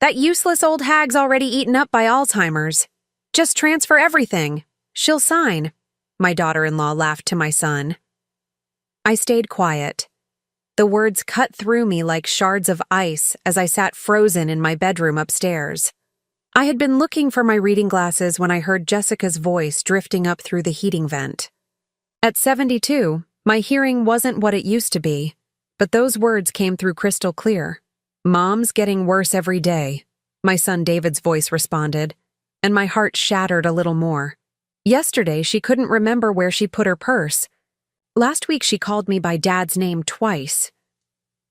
That useless old hag's already eaten up by Alzheimer's. Just transfer everything. She'll sign. My daughter-in-law laughed to my son. I stayed quiet. The words cut through me like shards of ice as I sat frozen in my bedroom upstairs. I had been looking for my reading glasses when I heard Jessica's voice drifting up through the heating vent. At 72, my hearing wasn't what it used to be, but those words came through crystal clear. "Mom's getting worse every day," my son David's voice responded, and my heart shattered a little more. Yesterday, she couldn't remember where she put her purse. Last week, she called me by Dad's name twice.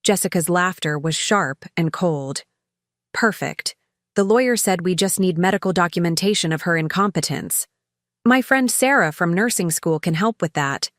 Jessica's laughter was sharp and cold. Perfect. The lawyer said we just need medical documentation of her incompetence. My friend Sarah from nursing school can help with that.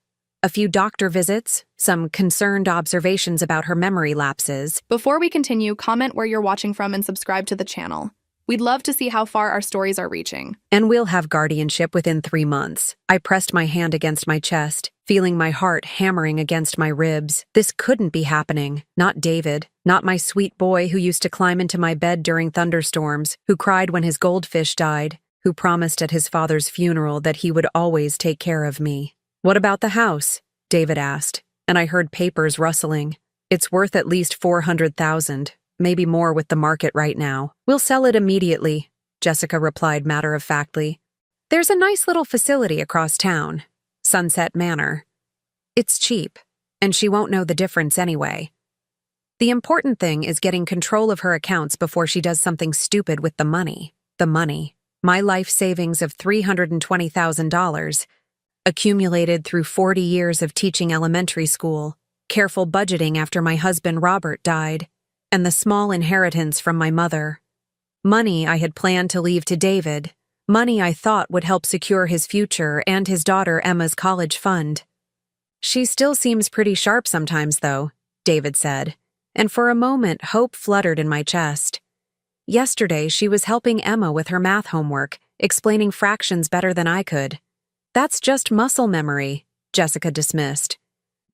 A few doctor visits, some concerned observations about her memory lapses. Before we continue, comment where you're watching from and subscribe to the channel. We'd love to see how far our stories are reaching. And we'll have guardianship within 3 months. I pressed my hand against my chest, feeling my heart hammering against my ribs. This couldn't be happening. Not David. Not my sweet boy who used to climb into my bed during thunderstorms, who cried when his goldfish died, who promised at his father's funeral that he would always take care of me. "What about the house?" David asked, and I heard papers rustling. "It's worth at least $400,000, maybe more with the market right now. We'll sell it immediately," Jessica replied matter-of-factly. "There's a nice little facility across town, Sunset Manor. It's cheap, and she won't know the difference anyway. The important thing is getting control of her accounts before she does something stupid with the money. The money. My life savings of $320,000, accumulated through 40 years of teaching elementary school, careful budgeting after my husband Robert died, and the small inheritance from my mother. Money I had planned to leave to David, money I thought would help secure his future and his daughter Emma's college fund. "She still seems pretty sharp sometimes, though," David said, and for a moment hope fluttered in my chest. Yesterday she was helping Emma with her math homework, explaining fractions better than I could. "That's just muscle memory," Jessica dismissed.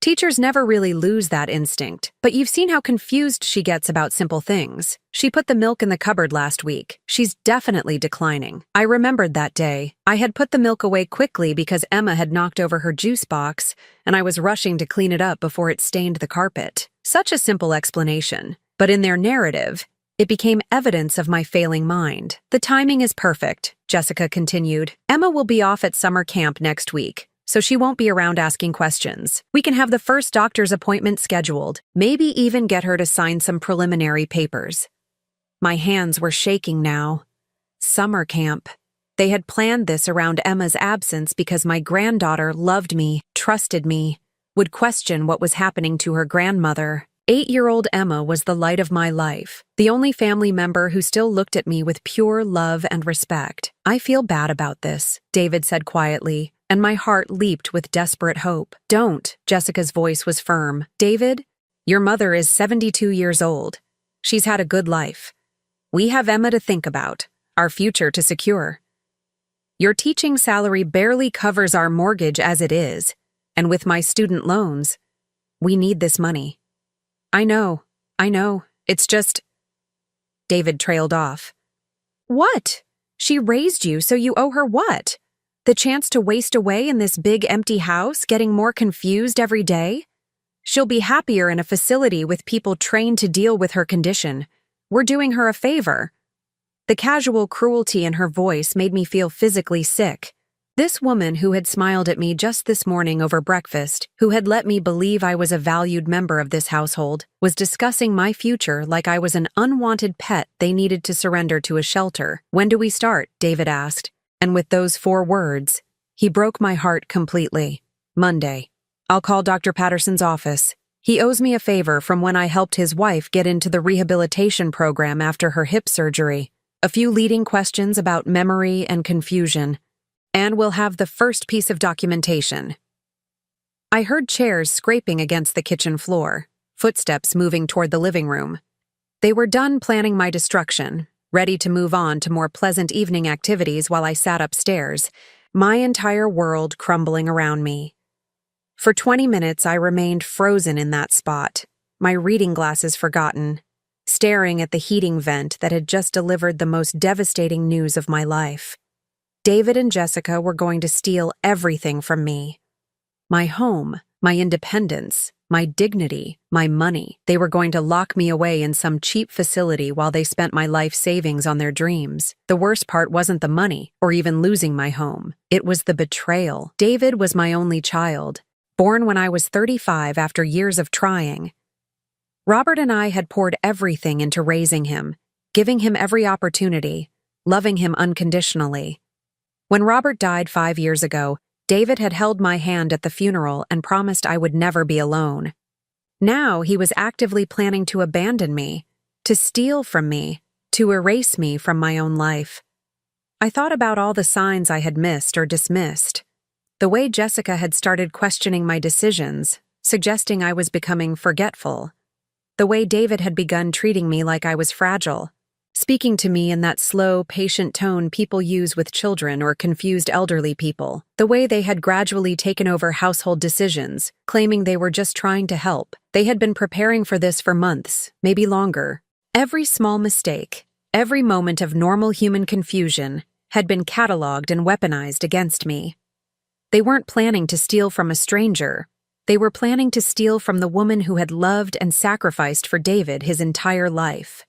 "Teachers never really lose that instinct, but you've seen how confused she gets about simple things. She put the milk in the cupboard last week. She's definitely declining." I remembered that day. I had put the milk away quickly because Emma had knocked over her juice box, and I was rushing to clean it up before it stained the carpet. Such a simple explanation, but in their narrative, it became evidence of my failing mind. "The timing is perfect," Jessica continued. "Emma will be off at summer camp next week, so she won't be around asking questions. We can have the first doctor's appointment scheduled, maybe even get her to sign some preliminary papers." My hands were shaking now. Summer camp. They had planned this around Emma's absence because my granddaughter loved me, trusted me, would question what was happening to her grandmother. 8-year-old Emma was the light of my life, the only family member who still looked at me with pure love and respect. "I feel bad about this," David said quietly, and my heart leaped with desperate hope. "Don't," Jessica's voice was firm. "David, your mother is 72 years old. She's had a good life. We have Emma to think about, our future to secure. Your teaching salary barely covers our mortgage as it is, and with my student loans, we need this money." I know. It's just—" David trailed off. "What? She raised you, so you owe her what? The chance to waste away in this big empty house, getting more confused every day? She'll be happier in a facility with people trained to deal with her condition. We're doing her a favor." The casual cruelty in her voice made me feel physically sick. This woman who had smiled at me just this morning over breakfast, who had let me believe I was a valued member of this household, was discussing my future like I was an unwanted pet they needed to surrender to a shelter. "When do we start?" David asked, and with those 4 words, he broke my heart completely. "Monday. I'll call Dr. Patterson's office. He owes me a favor from when I helped his wife get into the rehabilitation program after her hip surgery. A few leading questions about memory and confusion. And we'll have the first piece of documentation." I heard chairs scraping against the kitchen floor, footsteps moving toward the living room. They were done planning my destruction, ready to move on to more pleasant evening activities while I sat upstairs, my entire world crumbling around me. For 20 minutes I remained frozen in that spot, my reading glasses forgotten. staring at the heating vent that had just delivered the most devastating news of my life. David and Jessica were going to steal everything from me. My home, my independence, my dignity, my money. They were going to lock me away in some cheap facility while they spent my life savings on their dreams. The worst part wasn't the money, or even losing my home. It was the betrayal. David was my only child, born when I was 35 after years of trying. Robert and I had poured everything into raising him, giving him every opportunity, loving him unconditionally. When Robert died 5 years ago, David had held my hand at the funeral and promised I would never be alone. Now he was actively planning to abandon me, to steal from me, to erase me from my own life. I thought about all the signs I had missed or dismissed. The way Jessica had started questioning my decisions, suggesting I was becoming forgetful. The way David had begun treating me like I was fragile, speaking to me in that slow, patient tone people use with children or confused elderly people. The way they had gradually taken over household decisions, claiming they were just trying to help. They had been preparing for this for months, maybe longer. Every small mistake, every moment of normal human confusion, had been cataloged and weaponized against me. They weren't planning to steal from a stranger. They were planning to steal from the woman who had loved and sacrificed for David his entire life.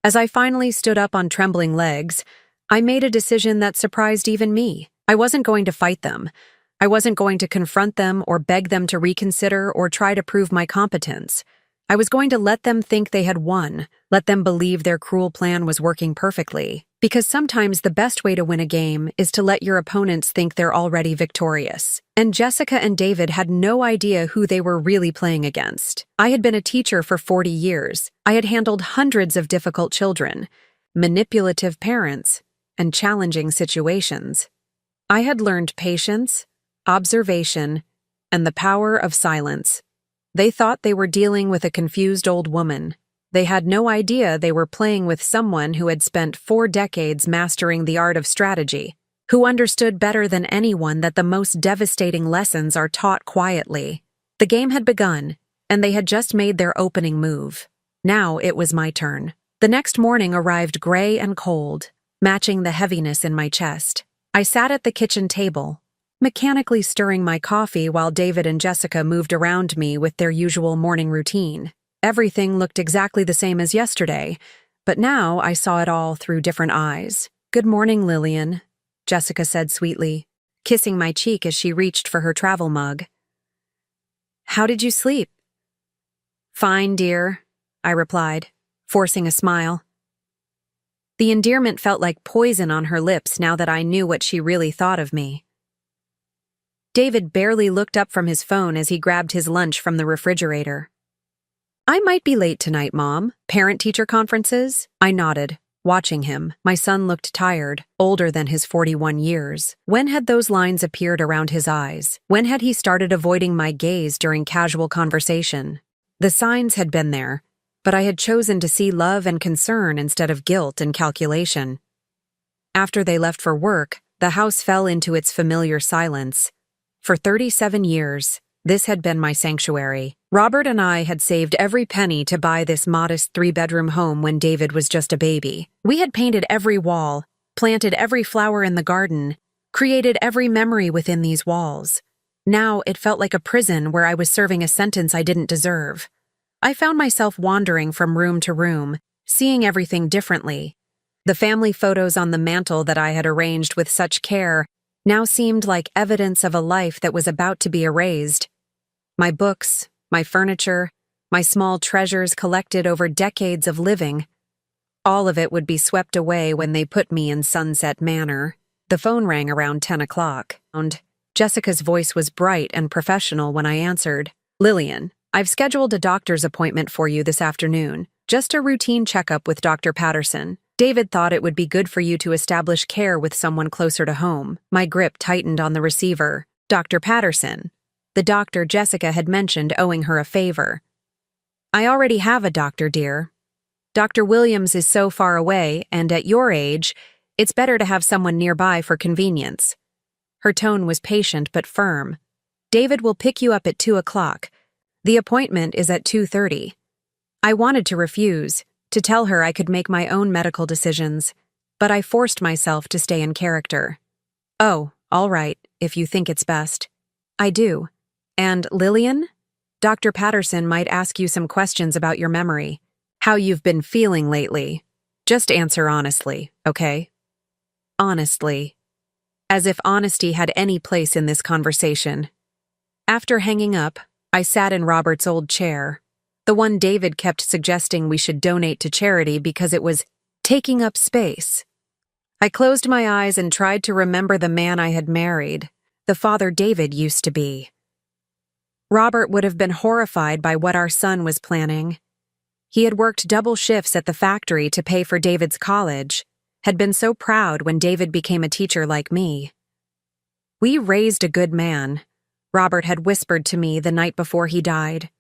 As I finally stood up on trembling legs, I made a decision that surprised even me. I wasn't going to fight them. I wasn't going to confront them or beg them to reconsider or try to prove my competence. I was going to let them think they had won, let them believe their cruel plan was working perfectly. Because sometimes the best way to win a game is to let your opponents think they're already victorious. And Jessica and David had no idea who they were really playing against. I had been a teacher for 40 years. I had handled hundreds of difficult children, manipulative parents, and challenging situations. I had learned patience, observation, and the power of silence. They thought they were dealing with a confused old woman. They had no idea they were playing with someone who had spent 4 decades mastering the art of strategy, who understood better than anyone that the most devastating lessons are taught quietly. The game had begun, and they had just made their opening move. Now it was my turn. The next morning arrived gray and cold, matching the heaviness in my chest. I sat at the kitchen table, mechanically stirring my coffee while David and Jessica moved around me with their usual morning routine. Everything looked exactly the same as yesterday, but now I saw it all through different eyes. "Good morning, Lillian," Jessica said sweetly, kissing my cheek as she reached for her travel mug. "How did you sleep?" "Fine, dear," I replied, forcing a smile. The endearment felt like poison on her lips now that I knew what she really thought of me. David barely looked up from his phone as he grabbed his lunch from the refrigerator. "I might be late tonight, Mom. Parent-teacher conferences?" I nodded, watching him. My son looked tired, older than his 41 years. When had those lines appeared around his eyes? When had he started avoiding my gaze during casual conversation? The signs had been there, but I had chosen to see love and concern instead of guilt and calculation. After they left for work, the house fell into its familiar silence. For 37 years, this had been my sanctuary. Robert and I had saved every penny to buy this modest 3-bedroom home when David was just a baby. We had painted every wall, planted every flower in the garden, created every memory within these walls. Now it felt like a prison where I was serving a sentence I didn't deserve. I found myself wandering from room to room, seeing everything differently. The family photos on the mantel that I had arranged with such care now seemed like evidence of a life that was about to be erased. My books, my furniture, my small treasures collected over decades of living. All of it would be swept away when they put me in Sunset Manor. The phone rang around 10 o'clock. Jessica's voice was bright and professional when I answered. "Lillian, I've scheduled a doctor's appointment for you this afternoon. Just a routine checkup with Dr. Patterson. David thought it would be good for you to establish care with someone closer to home." My grip tightened on the receiver. Dr. Patterson. The doctor Jessica had mentioned owing her a favor. "I already have a doctor, dear. Dr. Williams is so far away, and at your age, it's better to have someone nearby for convenience." Her tone was patient but firm. "David will pick you up at 2 o'clock. The appointment is at 2:30. I wanted to refuse, to tell her I could make my own medical decisions, but I forced myself to stay in character. "Oh, all right, if you think it's best." "I do. And Lillian? Dr. Patterson might ask you some questions about your memory, how you've been feeling lately. Just answer honestly, okay?" Honestly. As if honesty had any place in this conversation. After hanging up, I sat in Robert's old chair, the one David kept suggesting we should donate to charity because it was taking up space. I closed my eyes and tried to remember the man I had married, the father David used to be. Robert would have been horrified by what our son was planning. He had worked double shifts at the factory to pay for David's college, had been so proud when David became a teacher like me. "We raised a good man," Robert had whispered to me the night before he died.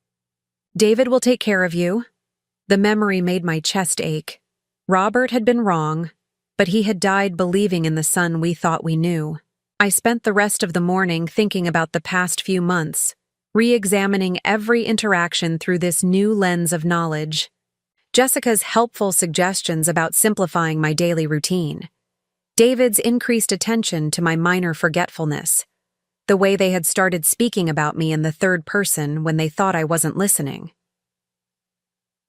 "David will take care of you." The memory made my chest ache. Robert had been wrong, but he had died believing in the son we thought we knew. I spent the rest of the morning thinking about the past few months, re-examining every interaction through this new lens of knowledge. Jessica's helpful suggestions about simplifying my daily routine. David's increased attention to my minor forgetfulness. The way they had started speaking about me in the third person when they thought I wasn't listening.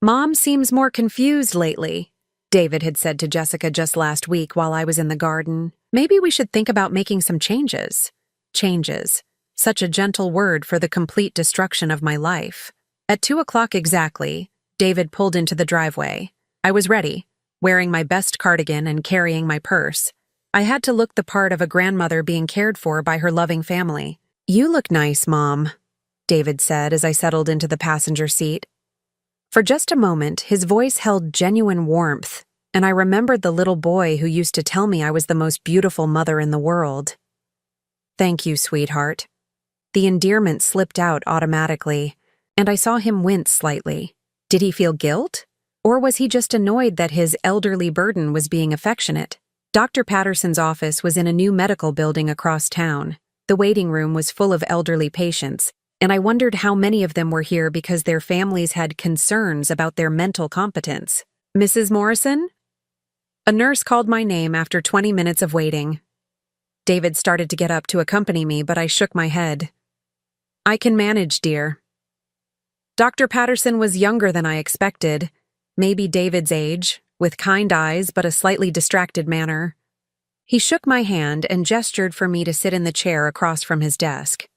"Mom seems more confused lately," David had said to Jessica just last week while I was in the garden. "Maybe we should think about making some changes." Changes. Such a gentle word for the complete destruction of my life. At 2:00 exactly, David pulled into the driveway. I was ready, wearing my best cardigan and carrying my purse. I had to look the part of a grandmother being cared for by her loving family. "You look nice, Mom," David said as I settled into the passenger seat. For just a moment, his voice held genuine warmth, and I remembered the little boy who used to tell me I was the most beautiful mother in the world. "Thank you, sweetheart." The endearment slipped out automatically, and I saw him wince slightly. Did he feel guilt? Or was he just annoyed that his elderly burden was being affectionate? Dr. Patterson's office was in a new medical building across town. The waiting room was full of elderly patients, and I wondered how many of them were here because their families had concerns about their mental competence. "Mrs. Morrison?" A nurse called my name after 20 minutes of waiting. David started to get up to accompany me, but I shook my head. "I can manage, dear." Dr. Patterson was younger than I expected, maybe David's age, with kind eyes but a slightly distracted manner. He shook my hand and gestured for me to sit in the chair across from his desk.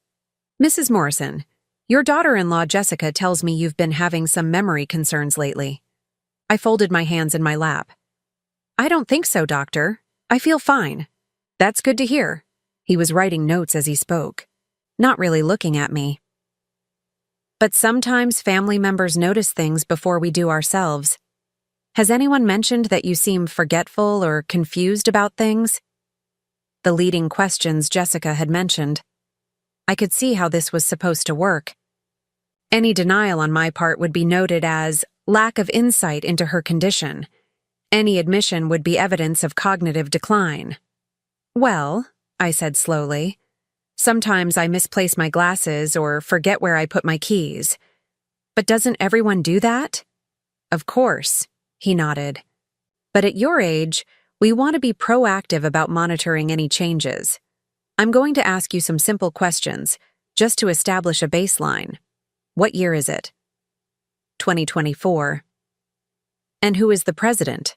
"Mrs. Morrison, your daughter-in-law Jessica tells me you've been having some memory concerns lately." I folded my hands in my lap. "I don't think so, doctor. I feel fine." "That's good to hear." He was writing notes as he spoke, not really looking at me. But sometimes family members notice things before we do ourselves. "Has anyone mentioned that you seem forgetful or confused about things?" The leading questions Jessica had mentioned. I could see how this was supposed to work. Any denial on my part would be noted as lack of insight into her condition. Any admission would be evidence of cognitive decline. "Well," I said slowly, "sometimes I misplace my glasses or forget where I put my keys. But doesn't everyone do that?" "Of course," he nodded. "But at your age, we want to be proactive about monitoring any changes. I'm going to ask you some simple questions, just to establish a baseline. What year is it?" 2024. "And who is the president?"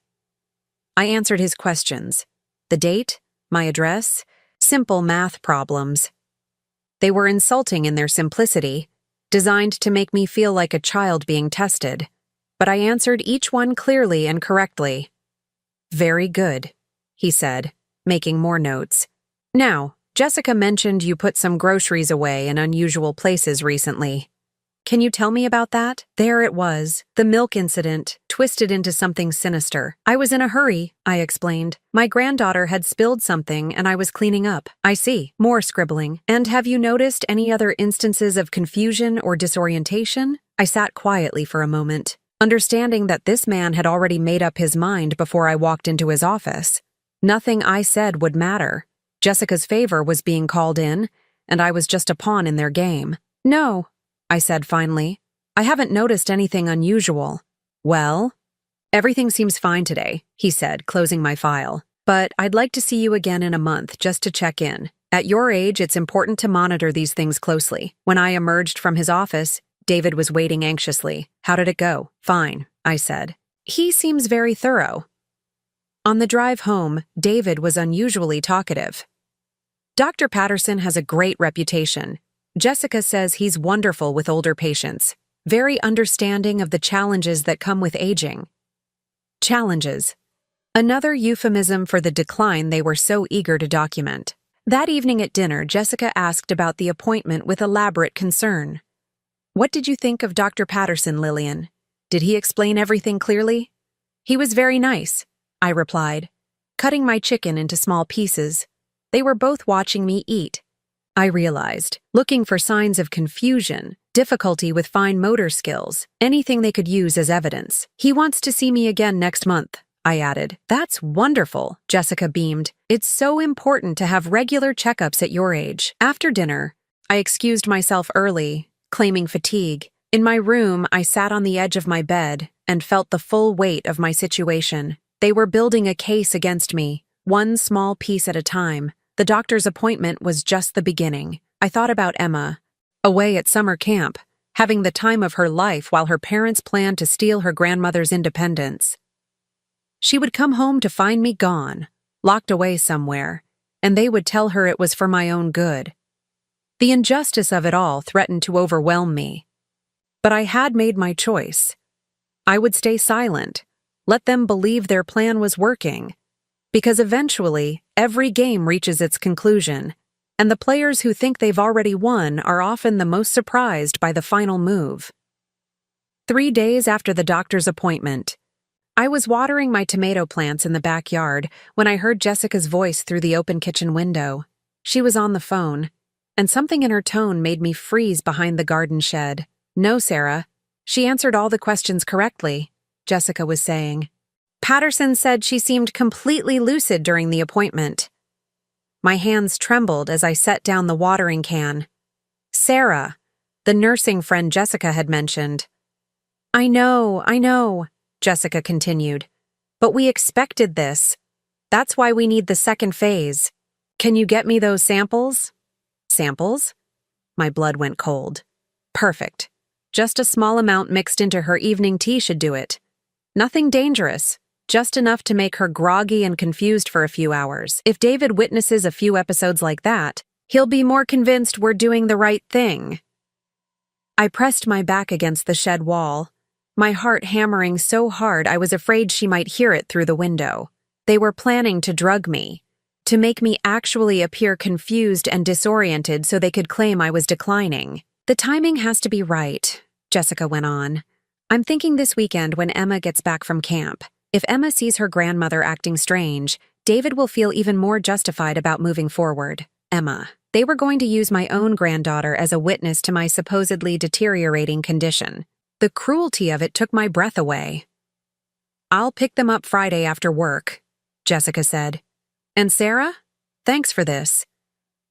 I answered his questions. The date, my address, simple math problems. They were insulting in their simplicity, designed to make me feel like a child being tested, but I answered each one clearly and correctly. "Very good," he said, making more notes. "Now, Jessica mentioned you put some groceries away in unusual places recently. Can you tell me about that?" There it was, the milk incident, twisted into something sinister. "I was in a hurry," I explained. "My granddaughter had spilled something and I was cleaning up." "I see." More scribbling. "And have you noticed any other instances of confusion or disorientation?" I sat quietly for a moment, understanding that this man had already made up his mind before I walked into his office. Nothing I said would matter. Jessica's favor was being called in, and I was just a pawn in their game. "No," I said finally. "I haven't noticed anything unusual." "Well?" Everything seems fine today, he said, closing my file. But I'd like to see you again in a month just to check in. At your age, it's important to monitor these things closely. When I emerged from his office, David was waiting anxiously. How did it go? Fine, I said. He seems very thorough. On the drive home, David was unusually talkative. Dr. Patterson has a great reputation. Jessica says he's wonderful with older patients, very understanding of the challenges that come with aging. Challenges. Another euphemism for the decline they were so eager to document. That evening at dinner, Jessica asked about the appointment with elaborate concern. What did you think of Dr. Patterson, Lillian? Did he explain everything clearly? He was very nice, I replied, cutting my chicken into small pieces. They were both watching me eat. I realized, looking for signs of confusion, difficulty with fine motor skills, anything they could use as evidence. He wants to see me again next month, I added. That's wonderful, Jessica beamed. It's so important to have regular checkups at your age. After dinner, I excused myself early, claiming fatigue. In my room, I sat on the edge of my bed and felt the full weight of my situation. They were building a case against me, one small piece at a time. The doctor's appointment was just the beginning. I thought about Emma, away at summer camp, having the time of her life while her parents planned to steal her grandmother's independence. She would come home to find me gone, locked away somewhere, and they would tell her it was for my own good. The injustice of it all threatened to overwhelm me. But I had made my choice. I would stay silent, let them believe their plan was working. Because eventually, every game reaches its conclusion, and the players who think they've already won are often the most surprised by the final move. 3 days after the doctor's appointment, I was watering my tomato plants in the backyard when I heard Jessica's voice through the open kitchen window. She was on the phone, and something in her tone made me freeze behind the garden shed. No, Sarah. She answered all the questions correctly, Jessica was saying. Patterson said she seemed completely lucid during the appointment. My hands trembled as I set down the watering can. Sarah, the nursing friend Jessica had mentioned. I know, Jessica continued. But we expected this. That's why we need the second phase. Can you get me those samples? Samples? My blood went cold. Perfect. Just a small amount mixed into her evening tea should do it. Nothing dangerous. Just enough to make her groggy and confused for a few hours. If David witnesses a few episodes like that, he'll be more convinced we're doing the right thing. I pressed my back against the shed wall, my heart hammering so hard I was afraid she might hear it through the window. They were planning to drug me, to make me actually appear confused and disoriented so they could claim I was declining. The timing has to be right, Jessica went on. I'm thinking this weekend when Emma gets back from camp. If Emma sees her grandmother acting strange, David will feel even more justified about moving forward. Emma. They were going to use my own granddaughter as a witness to my supposedly deteriorating condition. The cruelty of it took my breath away. I'll pick them up Friday after work, Jessica said. And Sarah? Thanks for this.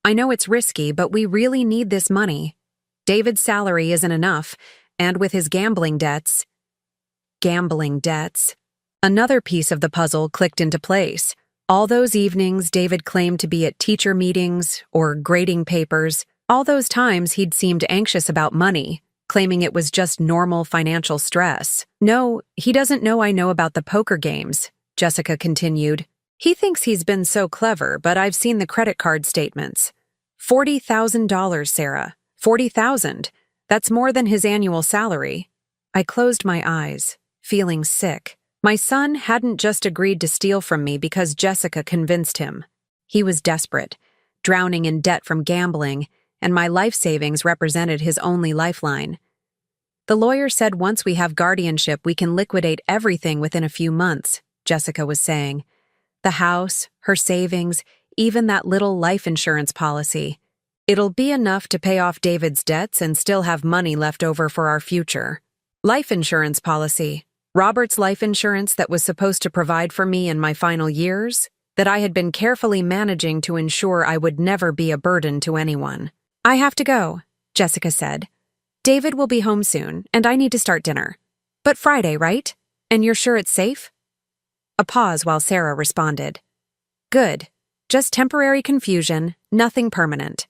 I know it's risky, but we really need this money. David's salary isn't enough, and with his gambling debts. Another piece of the puzzle clicked into place. All those evenings David claimed to be at teacher meetings or grading papers, all those times he'd seemed anxious about money, claiming it was just normal financial stress. No, he doesn't know I know about the poker games, Jessica continued. He thinks he's been so clever, but I've seen the credit card statements. $40,000, Sarah. $40,000. That's more than his annual salary. I closed my eyes, feeling sick. My son hadn't just agreed to steal from me because Jessica convinced him. He was desperate, drowning in debt from gambling, and my life savings represented his only lifeline. The lawyer said once we have guardianship, we can liquidate everything within a few months, Jessica was saying. The house, her savings, even that little life insurance policy. It'll be enough to pay off David's debts and still have money left over for our future. Life insurance policy. Robert's life insurance that was supposed to provide for me in my final years, that I had been carefully managing to ensure I would never be a burden to anyone. I have to go, Jessica said. David will be home soon, and I need to start dinner. But Friday, right? And you're sure it's safe? A pause while Sarah responded. Good. Just temporary confusion, nothing permanent.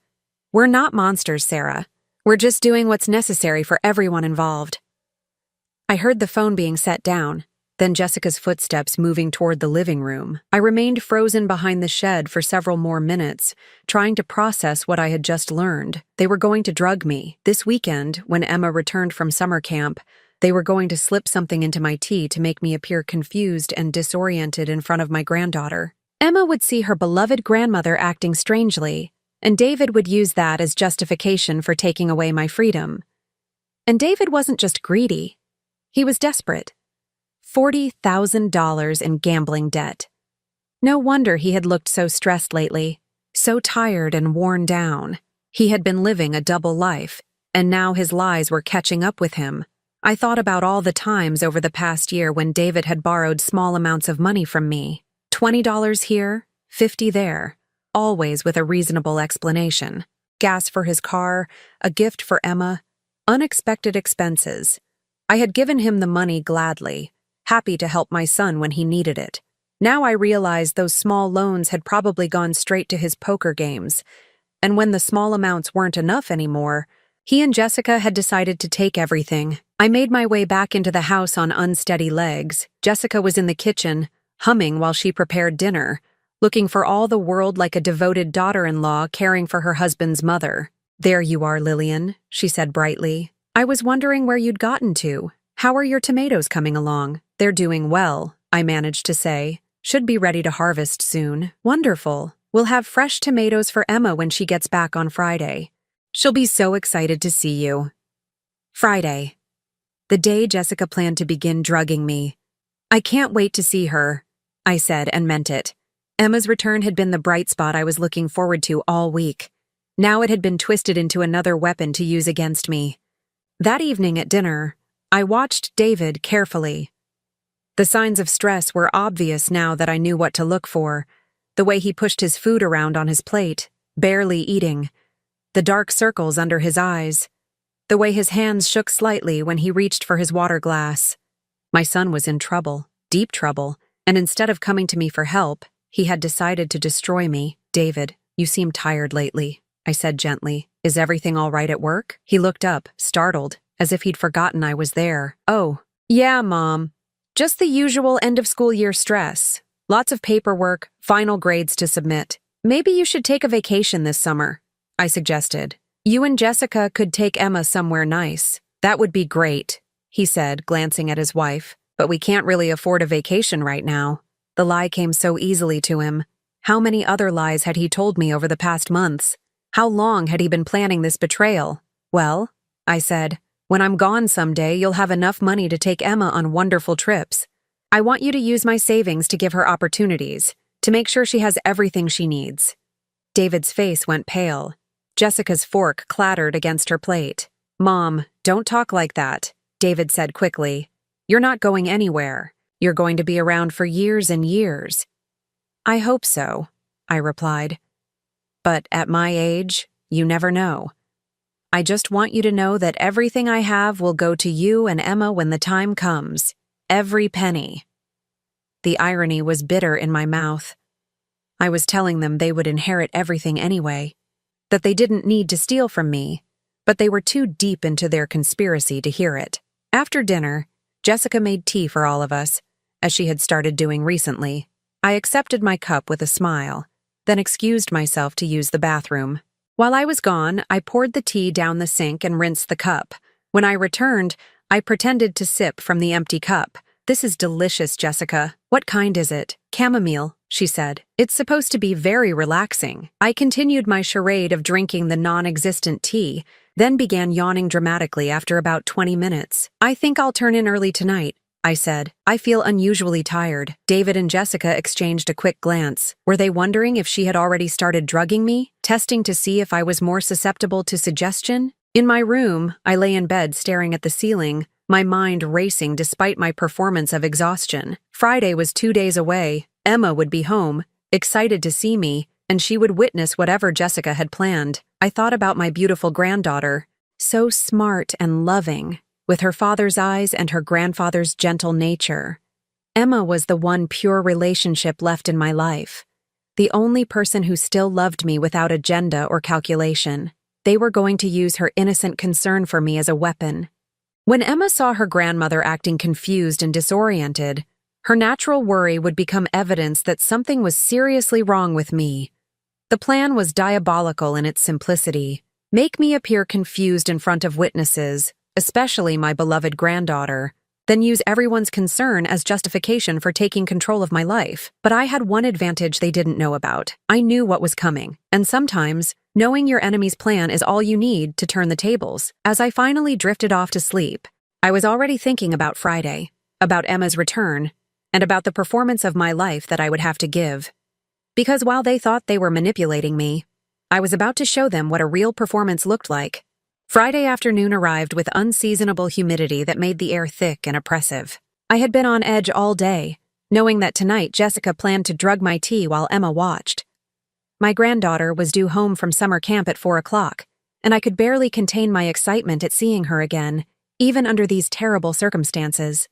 We're not monsters, Sarah. We're just doing what's necessary for everyone involved. I heard the phone being set down, then Jessica's footsteps moving toward the living room. I remained frozen behind the shed for several more minutes, trying to process what I had just learned. They were going to drug me. This weekend, when Emma returned from summer camp, they were going to slip something into my tea to make me appear confused and disoriented in front of my granddaughter. Emma would see her beloved grandmother acting strangely, and David would use that as justification for taking away my freedom. And David wasn't just greedy. He was desperate. $40,000 in gambling debt. No wonder he had looked so stressed lately, so tired and worn down. He had been living a double life, and now his lies were catching up with him. I thought about all the times over the past year when David had borrowed small amounts of money from me. $20 here, $50 there, always with a reasonable explanation. Gas for his car, a gift for Emma, unexpected expenses. I had given him the money gladly, happy to help my son when he needed it. Now I realized those small loans had probably gone straight to his poker games, and when the small amounts weren't enough anymore, he and Jessica had decided to take everything. I made my way back into the house on unsteady legs. Jessica was in the kitchen, humming while she prepared dinner, looking for all the world like a devoted daughter-in-law caring for her husband's mother. "There you are, Lillian," she said brightly. "I was wondering where you'd gotten to. How are your tomatoes coming along?" "They're doing well," I managed to say. "Should be ready to harvest soon." "Wonderful. We'll have fresh tomatoes for Emma when she gets back on Friday. She'll be so excited to see you." Friday. The day Jessica planned to begin drugging me. "I can't wait to see her," I said and meant it. Emma's return had been the bright spot I was looking forward to all week. Now it had been twisted into another weapon to use against me. That evening at dinner, I watched David carefully. The signs of stress were obvious now that I knew what to look for. The way he pushed his food around on his plate, barely eating. The dark circles under his eyes. The way his hands shook slightly when he reached for his water glass. My son was in trouble, deep trouble, and instead of coming to me for help, he had decided to destroy me. "David, you seem tired lately," I said gently. "Is everything all right at work?" He looked up, startled, as if he'd forgotten I was there. "Oh, yeah, Mom. Just the usual end-of-school-year stress. Lots of paperwork, final grades to submit. Maybe you should take a vacation this summer," I suggested. "You and Jessica could take Emma somewhere nice." "That would be great," he said, glancing at his wife. "But we can't really afford a vacation right now." The lie came so easily to him. How many other lies had he told me over the past months? How long had he been planning this betrayal? "Well," I said, "when I'm gone someday, you'll have enough money to take Emma on wonderful trips. I want you to use my savings to give her opportunities, to make sure she has everything she needs." David's face went pale. Jessica's fork clattered against her plate. "Mom, don't talk like that," David said quickly. "You're not going anywhere. You're going to be around for years and years." "I hope so," I replied. "But at my age, you never know. I just want you to know that everything I have will go to you and Emma when the time comes. Every penny." The irony was bitter in my mouth. I was telling them they would inherit everything anyway, that they didn't need to steal from me, but they were too deep into their conspiracy to hear it. After dinner, Jessica made tea for all of us, as she had started doing recently. I accepted my cup with a smile, then excused myself to use the bathroom. While I was gone, I poured the tea down the sink and rinsed the cup. When I returned, I pretended to sip from the empty cup. "This is delicious, Jessica. What kind is it?" "Chamomile," she said. "It's supposed to be very relaxing." I continued my charade of drinking the non-existent tea, then began yawning dramatically after about 20 minutes. "I think I'll turn in early tonight," I said. "I feel unusually tired." David and Jessica exchanged a quick glance. Were they wondering if she had already started drugging me, testing to see if I was more susceptible to suggestion? In my room, I lay in bed staring at the ceiling, my mind racing despite my performance of exhaustion. Friday was 2 days away. Emma would be home, excited to see me, and she would witness whatever Jessica had planned. I thought about my beautiful granddaughter, so smart and loving, with her father's eyes and her grandfather's gentle nature. Emma was the one pure relationship left in my life, the only person who still loved me without agenda or calculation. They were going to use her innocent concern for me as a weapon. When Emma saw her grandmother acting confused and disoriented, her natural worry would become evidence that something was seriously wrong with me. The plan was diabolical in its simplicity. Make me appear confused in front of witnesses, especially my beloved granddaughter, then use everyone's concern as justification for taking control of my life. But I had one advantage they didn't know about. I knew what was coming, and sometimes, knowing your enemy's plan is all you need to turn the tables. As I finally drifted off to sleep, I was already thinking about Friday, about Emma's return, and about the performance of my life that I would have to give. Because while they thought they were manipulating me, I was about to show them what a real performance looked like. Friday afternoon arrived with unseasonable humidity that made the air thick and oppressive. I had been on edge all day, knowing that tonight Jessica planned to drug my tea while Emma watched. My granddaughter was due home from summer camp at 4 o'clock, and I could barely contain my excitement at seeing her again, even under these terrible circumstances.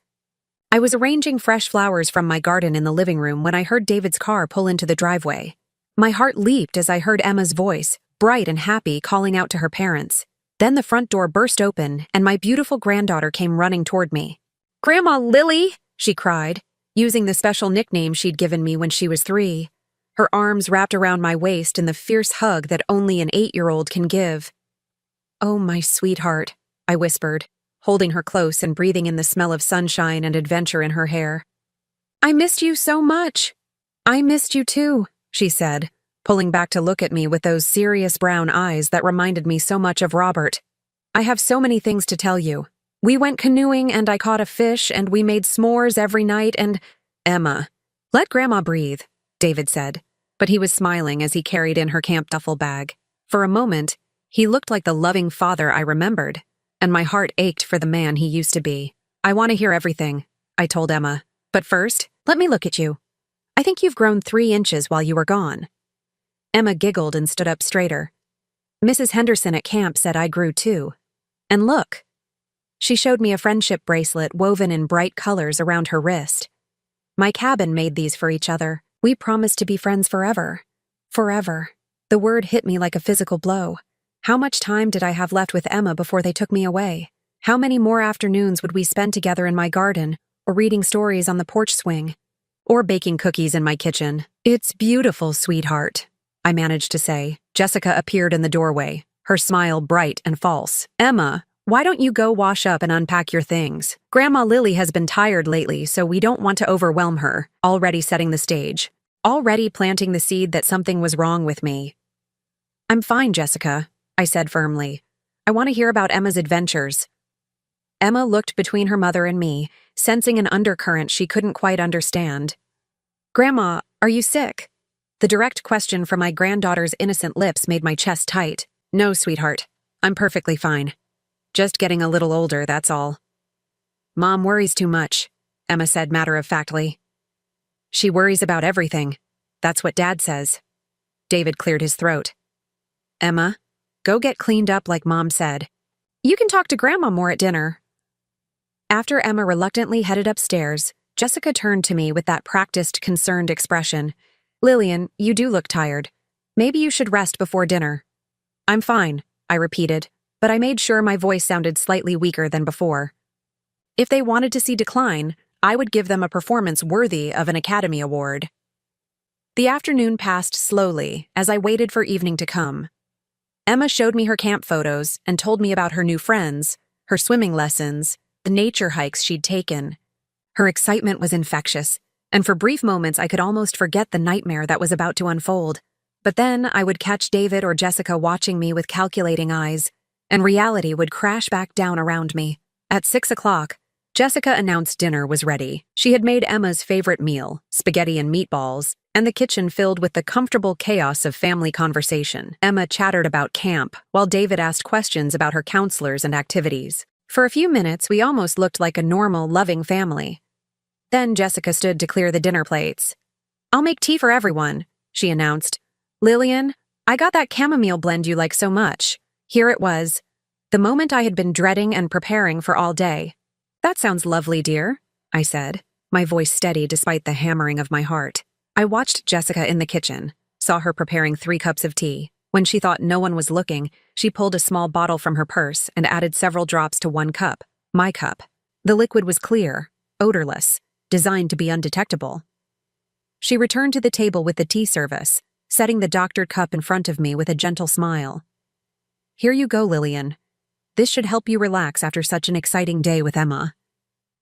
I was arranging fresh flowers from my garden in the living room when I heard David's car pull into the driveway. My heart leaped as I heard Emma's voice, bright and happy, calling out to her parents. Then the front door burst open, and my beautiful granddaughter came running toward me. "Grandma Lily!" she cried, using the special nickname she'd given me when she was 3. Her arms wrapped around my waist in the fierce hug that only an 8-year-old can give. "Oh, my sweetheart," I whispered, holding her close and breathing in the smell of sunshine and adventure in her hair. "I missed you so much." "I missed you too," she said, pulling back to look at me with those serious brown eyes that reminded me so much of Robert. "I have so many things to tell you. We went canoeing and I caught a fish and we made s'mores every night and—" "Emma, let Grandma breathe," David said, but he was smiling as he carried in her camp duffel bag. For a moment, he looked like the loving father I remembered, and my heart ached for the man he used to be. "I want to hear everything," I told Emma. "But first, let me look at you. I think you've grown 3 inches while you were gone." Emma giggled and stood up straighter. "Mrs. Henderson at camp said I grew too. And look." She showed me a friendship bracelet woven in bright colors around her wrist. My cabin made these for each other. We promised to be friends forever. Forever. The word hit me like a physical blow. How much time did I have left with Emma before they took me away? How many more afternoons would we spend together in my garden, or reading stories on the porch swing, or baking cookies in my kitchen? "It's beautiful, sweetheart," I managed to say. Jessica appeared in the doorway, her smile bright and false. "Emma, why don't you go wash up and unpack your things? Grandma Lily has been tired lately, so we don't want to overwhelm her," already setting the stage, already planting the seed that something was wrong with me. "I'm fine, Jessica," I said firmly. "I want to hear about Emma's adventures." Emma looked between her mother and me, sensing an undercurrent she couldn't quite understand. "Grandma, are you sick?" The direct question from my granddaughter's innocent lips made my chest tight. "No, sweetheart. I'm perfectly fine. Just getting a little older, that's all." "Mom worries too much," Emma said matter-of-factly. "She worries about everything. That's what Dad says." David cleared his throat. "Emma, go get cleaned up like Mom said. You can talk to Grandma more at dinner." After Emma reluctantly headed upstairs, Jessica turned to me with that practiced, concerned expression. "Lillian, you do look tired. Maybe you should rest before dinner." "I'm fine," I repeated, but I made sure my voice sounded slightly weaker than before. If they wanted to see decline, I would give them a performance worthy of an Academy Award. The afternoon passed slowly as I waited for evening to come. Emma showed me her camp photos and told me about her new friends, her swimming lessons, the nature hikes she'd taken. Her excitement was infectious, and for brief moments I could almost forget the nightmare that was about to unfold. But then I would catch David or Jessica watching me with calculating eyes, and reality would crash back down around me. At 6 o'clock, Jessica announced dinner was ready. She had made Emma's favorite meal, spaghetti and meatballs, and the kitchen filled with the comfortable chaos of family conversation. Emma chattered about camp, while David asked questions about her counselors and activities. For a few minutes, we almost looked like a normal, loving family. Then Jessica stood to clear the dinner plates. "I'll make tea for everyone," she announced. "Lillian, I got that chamomile blend you like so much." Here it was. the moment I had been dreading and preparing for all day. "That sounds lovely, dear," I said, my voice steady despite the hammering of my heart. I watched Jessica in the kitchen, saw her preparing 3 cups of tea. When she thought no one was looking, she pulled a small bottle from her purse and added several drops to 1 cup, my cup. The liquid was clear, odorless, designed to be undetectable. She returned to the table with the tea service, setting the doctored cup in front of me with a gentle smile. "Here you go, Lillian. This should help you relax after such an exciting day with Emma."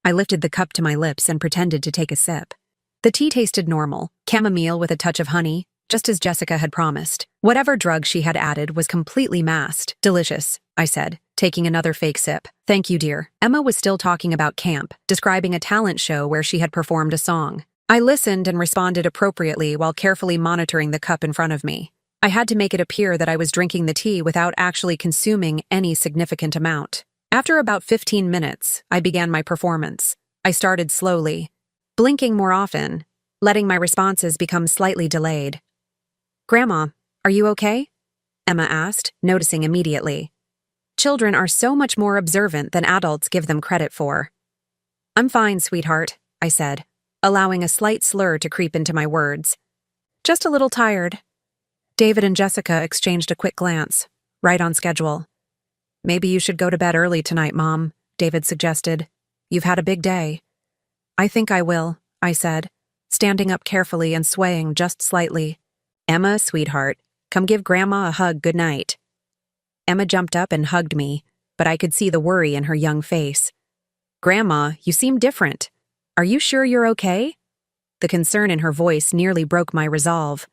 I lifted the cup to my lips and pretended to take a sip. The tea tasted normal, chamomile with a touch of honey, just as Jessica had promised. Whatever drug she had added was completely masked. "Delicious," I said, taking another fake sip. "Thank you, dear." Emma was still talking about camp, describing a talent show where she had performed a song. I listened and responded appropriately while carefully monitoring the cup in front of me. I had to make it appear that I was drinking the tea without actually consuming any significant amount. After about 15 minutes, I began my performance. I started slowly, blinking more often, letting my responses become slightly delayed. "Grandma, are you okay?" Emma asked, noticing immediately. Children are so much more observant than adults give them credit for. "I'm fine, sweetheart," I said, allowing a slight slur to creep into my words. "Just a little tired." David and Jessica exchanged a quick glance, right on schedule. "Maybe you should go to bed early tonight, Mom," David suggested. "You've had a big day." "I think I will," I said, standing up carefully and swaying just slightly. "Emma, sweetheart, come give Grandma a hug good night." Emma jumped up and hugged me, but I could see the worry in her young face. "Grandma, you seem different. Are you sure you're okay?" The concern in her voice nearly broke my resolve.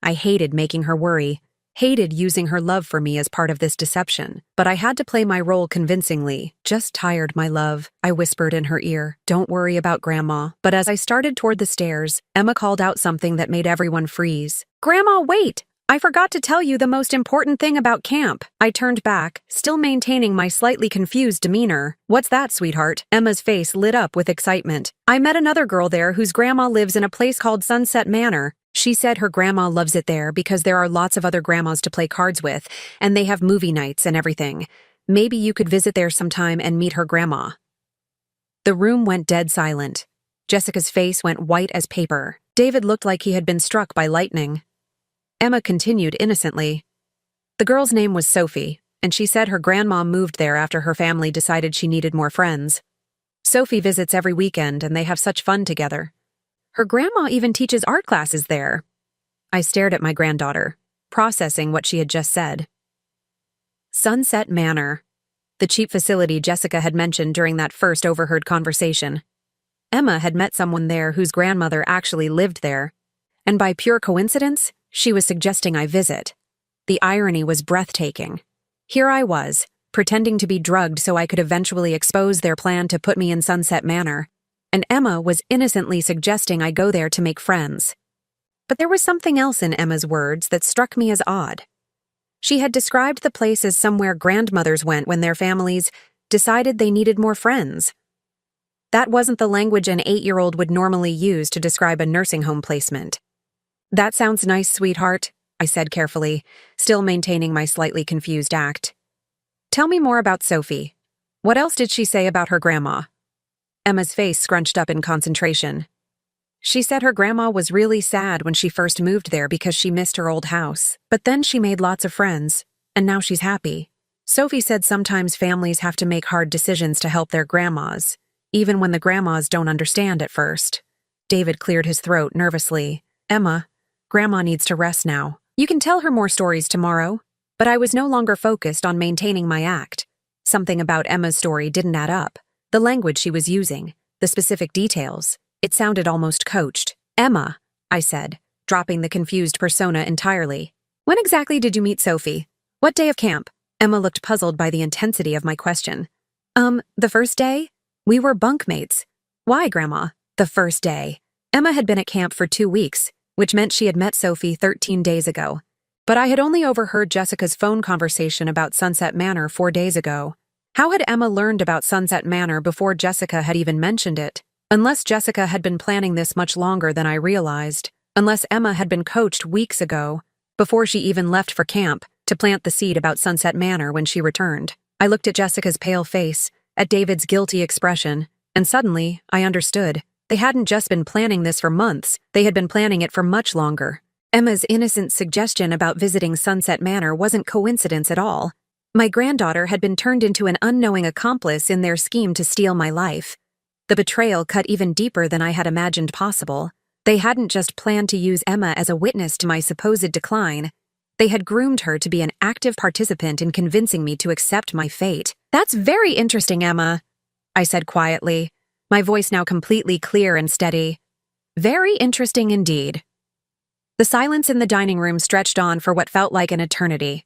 I hated making her worry, hated using her love for me as part of this deception, but I had to play my role convincingly. "Just tired, my love," I whispered in her ear. "Don't worry about Grandma." But as I started toward the stairs, Emma called out something that made everyone freeze. "Grandma, wait! I forgot to tell you the most important thing about camp." I turned back, still maintaining my slightly confused demeanor. "What's that, sweetheart?" Emma's face lit up with excitement. "I met another girl there whose grandma lives in a place called Sunset Manor. She said her grandma loves it there because there are lots of other grandmas to play cards with, and they have movie nights and everything. Maybe you could visit there sometime and meet her grandma." The room went dead silent. Jessica's face went white as paper. David looked like he had been struck by lightning. Emma continued innocently. "The girl's name was Sophie, and she said her grandma moved there after her family decided she needed more friends. Sophie visits every weekend, and they have such fun together. Her grandma even teaches art classes there." I stared at my granddaughter, processing what she had just said. Sunset Manor, the cheap facility Jessica had mentioned during that first overheard conversation. Emma had met someone there whose grandmother actually lived there, and by pure coincidence, she was suggesting I visit. The irony was breathtaking. Here I was, pretending to be drugged so I could eventually expose their plan to put me in Sunset Manor, and Emma was innocently suggesting I go there to make friends. But there was something else in Emma's words that struck me as odd. She had described the place as somewhere grandmothers went when their families decided they needed more friends. That wasn't the language an 8-year-old would normally use to describe a nursing home placement. "That sounds nice, sweetheart," I said carefully, still maintaining my slightly confused act. "Tell me more about Sophie. What else did she say about her grandma?" Emma's face scrunched up in concentration. "She said her grandma was really sad when she first moved there because she missed her old house. But then she made lots of friends, and now she's happy. Sophie said sometimes families have to make hard decisions to help their grandmas, even when the grandmas don't understand at first." David cleared his throat nervously. "Emma, Grandma needs to rest now. You can tell her more stories tomorrow." But I was no longer focused on maintaining my act. Something about Emma's story didn't add up. The language she was using, the specific details, it sounded almost coached. "Emma," I said, dropping the confused persona entirely. "When exactly did you meet Sophie? What day of camp?" Emma looked puzzled by the intensity of my question. The first day? We were bunkmates." "Why, Grandma?" "The first day." Emma had been at camp for 2 weeks, which meant she had met Sophie 13 days ago. But I had only overheard Jessica's phone conversation about Sunset Manor 4 days ago. How had Emma learned about Sunset Manor before Jessica had even mentioned it? Unless Jessica had been planning this much longer than I realized. Unless Emma had been coached weeks ago, before she even left for camp, to plant the seed about Sunset Manor when she returned. I looked at Jessica's pale face, at David's guilty expression, and suddenly, I understood. They hadn't just been planning this for months, they had been planning it for much longer. Emma's innocent suggestion about visiting Sunset Manor wasn't coincidence at all. My granddaughter had been turned into an unknowing accomplice in their scheme to steal my life. The betrayal cut even deeper than I had imagined possible. They hadn't just planned to use Emma as a witness to my supposed decline. They had groomed her to be an active participant in convincing me to accept my fate. "That's very interesting, Emma," I said quietly, my voice now completely clear and steady. "Very interesting indeed." The silence in the dining room stretched on for what felt like an eternity.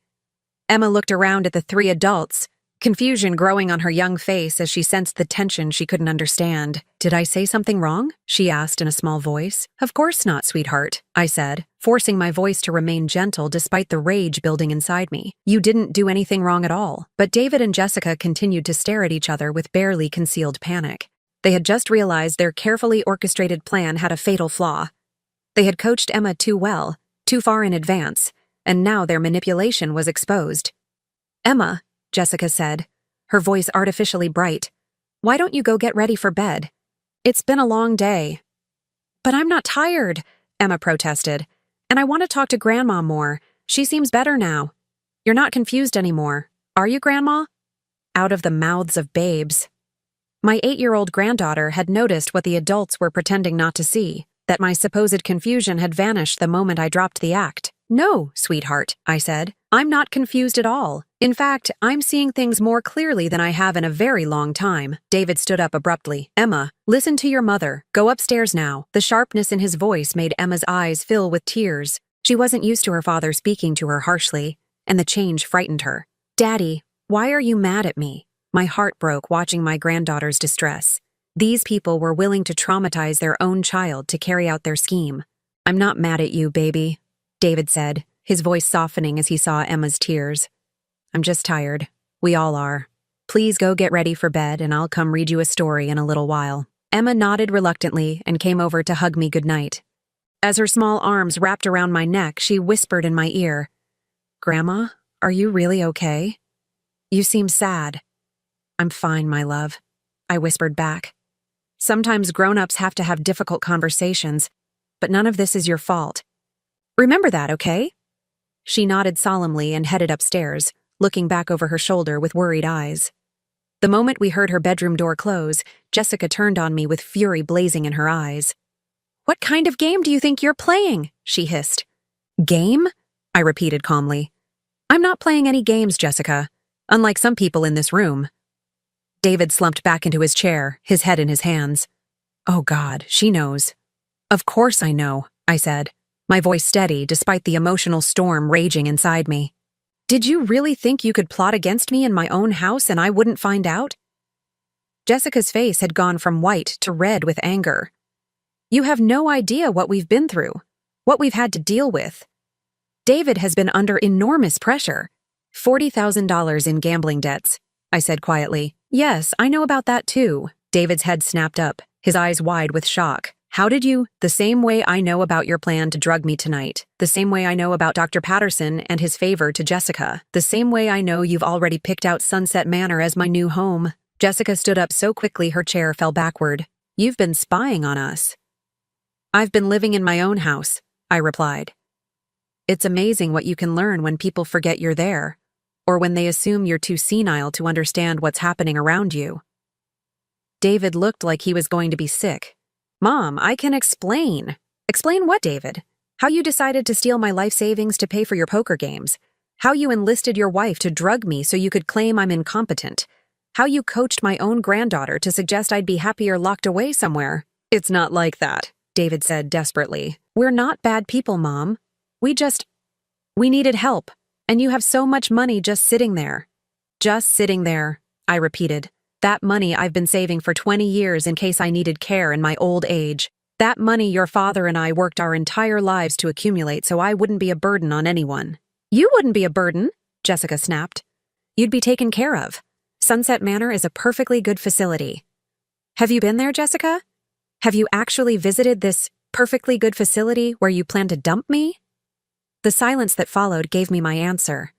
Emma looked around at the three adults, confusion growing on her young face as she sensed the tension she couldn't understand. "Did I say something wrong?" she asked in a small voice. "Of course not, sweetheart," I said, forcing my voice to remain gentle despite the rage building inside me. "You didn't do anything wrong at all." But David and Jessica continued to stare at each other with barely concealed panic. They had just realized their carefully orchestrated plan had a fatal flaw. They had coached Emma too well, too far in advance, and now their manipulation was exposed. "Emma," Jessica said, her voice artificially bright, "why don't you go get ready for bed? It's been a long day." "But I'm not tired," Emma protested, "and I want to talk to Grandma more. She seems better now." "You're not confused anymore, are you, Grandma?" Out of the mouths of babes. My 8-year-old granddaughter had noticed what the adults were pretending not to see, that my supposed confusion had vanished the moment I dropped the act. "No, sweetheart," I said. "I'm not confused at all. In fact, I'm seeing things more clearly than I have in a very long time." David stood up abruptly. "Emma, listen to your mother. Go upstairs now." The sharpness in his voice made Emma's eyes fill with tears. She wasn't used to her father speaking to her harshly, and the change frightened her. "Daddy, why are you mad at me?" My heart broke watching my granddaughter's distress. These people were willing to traumatize their own child to carry out their scheme. "I'm not mad at you, baby," David said, his voice softening as he saw Emma's tears. "I'm just tired. We all are. Please go get ready for bed and I'll come read you a story in a little while." Emma nodded reluctantly and came over to hug me goodnight. As her small arms wrapped around my neck, she whispered in my ear, "Grandma, are you really okay? You seem sad." "I'm fine, my love," I whispered back. "Sometimes grown-ups have to have difficult conversations, but none of this is your fault. Remember that, okay?" She nodded solemnly and headed upstairs, looking back over her shoulder with worried eyes. The moment we heard her bedroom door close, Jessica turned on me with fury blazing in her eyes. "What kind of game do you think you're playing?" she hissed. "Game?" I repeated calmly. "I'm not playing any games, Jessica, unlike some people in this room." David slumped back into his chair, his head in his hands. "Oh God, she knows." "Of course I know," I said, my voice steady despite the emotional storm raging inside me. "Did you really think you could plot against me in my own house and I wouldn't find out?" Jessica's face had gone from white to red with anger. "You have no idea what we've been through, what we've had to deal with. David has been under enormous pressure. $40,000 in gambling debts," I said quietly. "Yes, I know about that too." David's head snapped up, his eyes wide with shock. "How did you?" "The same way I know about your plan to drug me tonight. The same way I know about Dr. Patterson and his favor to Jessica. The same way I know you've already picked out Sunset Manor as my new home." Jessica stood up so quickly her chair fell backward. "You've been spying on us." "I've been living in my own house," I replied. "It's amazing what you can learn when people forget you're there, or when they assume you're too senile to understand what's happening around you." David looked like he was going to be sick. "Mom, I can explain." "Explain what, David? How you decided to steal my life savings to pay for your poker games. How you enlisted your wife to drug me so you could claim I'm incompetent. How you coached my own granddaughter to suggest I'd be happier locked away somewhere." "It's not like that," David said desperately. "We're not bad people, Mom. We needed help, and you have so much money just sitting there." "Just sitting there," I repeated. "That money I've been saving for 20 years in case I needed care in my old age. That money your father and I worked our entire lives to accumulate so I wouldn't be a burden on anyone." "You wouldn't be a burden," Jessica snapped. "You'd be taken care of. Sunset Manor is a perfectly good facility." "Have you been there, Jessica? Have you actually visited this perfectly good facility where you plan to dump me?" The silence that followed gave me my answer.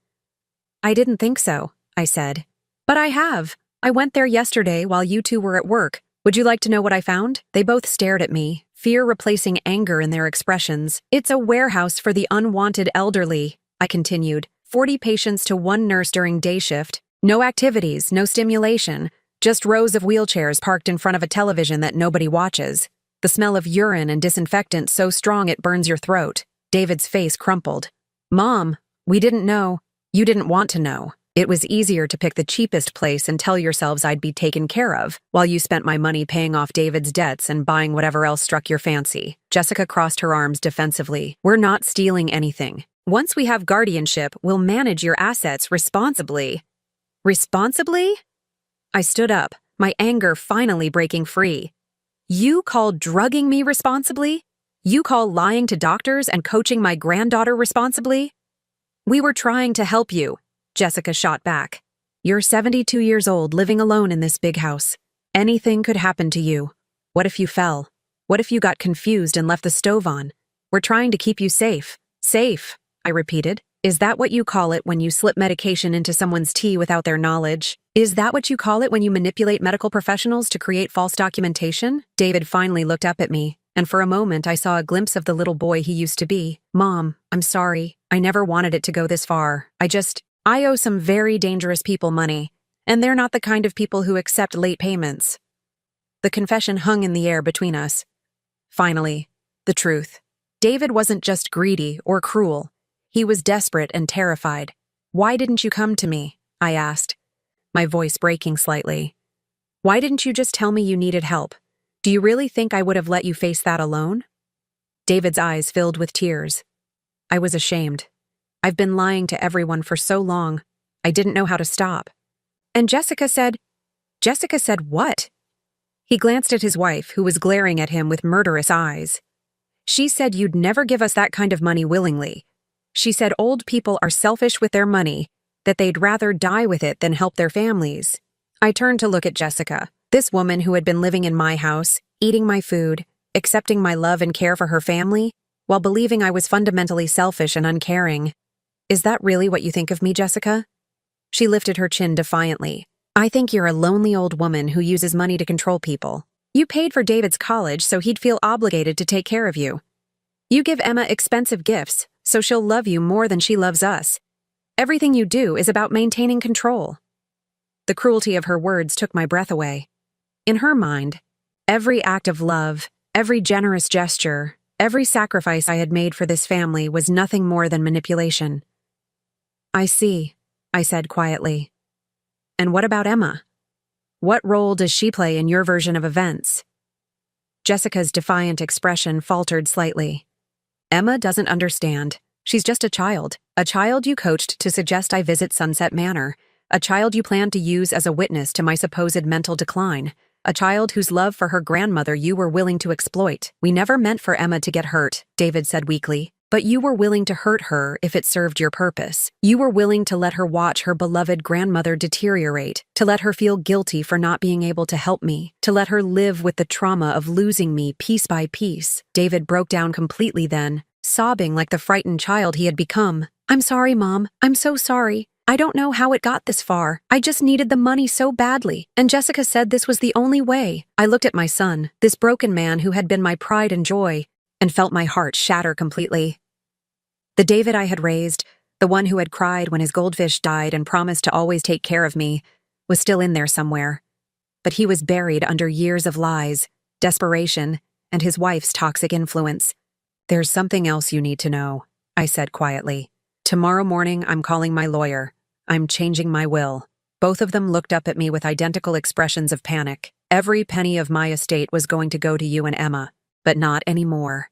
"I didn't think so," I said. But I have. I went there yesterday while you two were at work. Would you like to know what I found? They both stared at me, fear replacing anger in their expressions. It's a warehouse for the unwanted elderly, I continued. 40 patients to one nurse during day shift. No activities, no stimulation. Just rows of wheelchairs parked in front of a television that nobody watches. The smell of urine and disinfectant so strong it burns your throat. David's face crumpled. Mom, we didn't know. You didn't want to know. It was easier to pick the cheapest place and tell yourselves I'd be taken care of, while you spent my money paying off David's debts and buying whatever else struck your fancy. Jessica crossed her arms defensively. We're not stealing anything. Once we have guardianship, we'll manage your assets responsibly. Responsibly? I stood up, my anger finally breaking free. You call drugging me responsibly? You call lying to doctors and coaching my granddaughter responsibly? We were trying to help you, Jessica shot back. You're 72 years old, living alone in this big house. Anything could happen to you. What if you fell? What if you got confused and left the stove on? We're trying to keep you safe. Safe, I repeated. Is that what you call it when you slip medication into someone's tea without their knowledge? Is that what you call it when you manipulate medical professionals to create false documentation? David finally looked up at me, and for a moment I saw a glimpse of the little boy he used to be. Mom, I'm sorry. I never wanted it to go this far. I owe some very dangerous people money, and they're not the kind of people who accept late payments. The confession hung in the air between us. Finally, the truth. David wasn't just greedy or cruel. He was desperate and terrified. Why didn't you come to me? I asked, my voice breaking slightly. Why didn't you just tell me you needed help? Do you really think I would have let you face that alone? David's eyes filled with tears. I was ashamed. I've been lying to everyone for so long. I didn't know how to stop. And Jessica said what? He glanced at his wife, who was glaring at him with murderous eyes. She said you'd never give us that kind of money willingly. She said old people are selfish with their money, that they'd rather die with it than help their families. I turned to look at Jessica, this woman who had been living in my house, eating my food, accepting my love and care for her family, while believing I was fundamentally selfish and uncaring. Is that really what you think of me, Jessica? She lifted her chin defiantly. I think you're a lonely old woman who uses money to control people. You paid for David's college so he'd feel obligated to take care of you. You give Emma expensive gifts, so she'll love you more than she loves us. Everything you do is about maintaining control. The cruelty of her words took my breath away. In her mind, every act of love, every generous gesture, every sacrifice I had made for this family was nothing more than manipulation. I see, I said quietly. And what about Emma? What role does she play in your version of events? Jessica's defiant expression faltered slightly. Emma doesn't understand. She's just a child you coached to suggest I visit Sunset Manor, a child you planned to use as a witness to my supposed mental decline, a child whose love for her grandmother you were willing to exploit. We never meant for Emma to get hurt, David said weakly, but you were willing to hurt her if it served your purpose. You were willing to let her watch her beloved grandmother deteriorate, to let her feel guilty for not being able to help me, to let her live with the trauma of losing me piece by piece. David broke down completely then, sobbing like the frightened child he had become. I'm sorry, Mom. I'm so sorry. I don't know how it got this far. I just needed the money so badly, and Jessica said this was the only way. I looked at my son, this broken man who had been my pride and joy, and felt my heart shatter completely. The David I had raised, the one who had cried when his goldfish died and promised to always take care of me, was still in there somewhere. But he was buried under years of lies, desperation, and his wife's toxic influence. There's something else you need to know, I said quietly. Tomorrow morning, I'm calling my lawyer. I'm changing my will. Both of them looked up at me with identical expressions of panic. Every penny of my estate was going to go to you and Emma, but not anymore.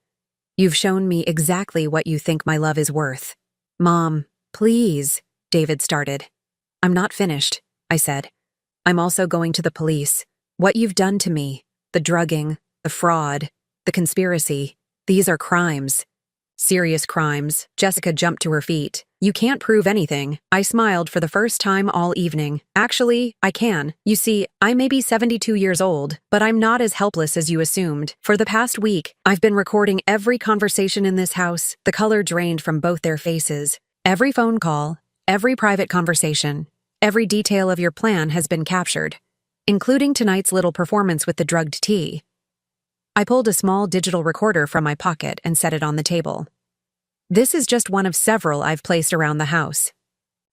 You've shown me exactly what you think my love is worth. Mom, please, David started. I'm not finished, I said. I'm also going to the police. What you've done to me, the drugging, the fraud, the conspiracy, these are crimes. Serious crimes. Jessica jumped to her feet. You can't prove anything. I smiled for the first time all evening. Actually, I can. You see, I may be 72 years old, but I'm not as helpless as you assumed. For the past week, I've been recording every conversation in this house. The color drained from both their faces. Every phone call, every private conversation, Every detail of your plan has been captured, including tonight's little performance with the drugged tea. I pulled a small digital recorder from my pocket and set it on the table. This is just one of several I've placed around the house.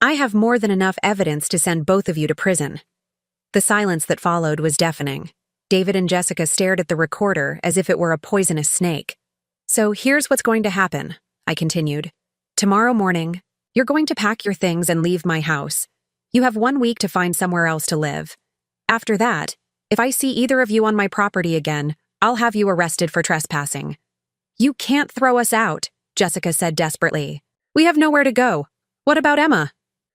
I have more than enough evidence to send both of you to prison. The silence that followed was deafening. David and Jessica stared at the recorder as if it were a poisonous snake. So here's what's going to happen, I continued. Tomorrow morning, you're going to pack your things and leave my house. You have 1 week to find somewhere else to live. After that, if I see either of you on my property again, I'll have you arrested for trespassing. You can't throw us out, Jessica said desperately. We have nowhere to go. What about Emma?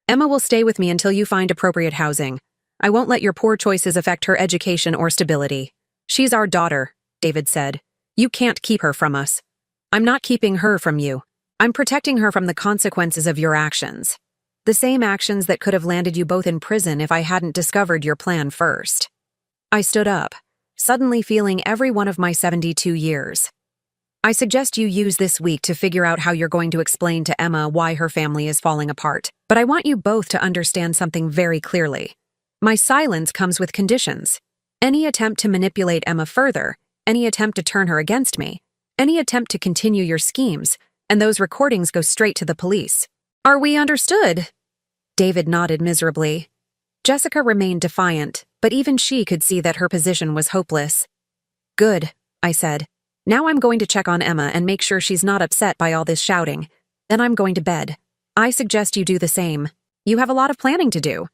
Emma will stay with me until you find appropriate housing. I won't let your poor choices affect her education or stability. She's our daughter, David said. You can't keep her from us. I'm not keeping her from you. I'm protecting her from the consequences of your actions. The same actions that could have landed you both in prison if I hadn't discovered your plan first. I stood up, suddenly feeling every one of my 72 years. I suggest you use this week to figure out how you're going to explain to Emma why her family is falling apart. But I want you both to understand something very clearly. My silence comes with conditions. Any attempt to manipulate Emma further, any attempt to turn her against me, any attempt to continue your schemes, and those recordings go straight to the police. Are we understood? David nodded miserably. Jessica remained defiant, but even she could see that her position was hopeless. Good, I said. Now I'm going to check on Emma and make sure she's not upset by all this shouting. Then I'm going to bed. I suggest you do the same. You have a lot of planning to do.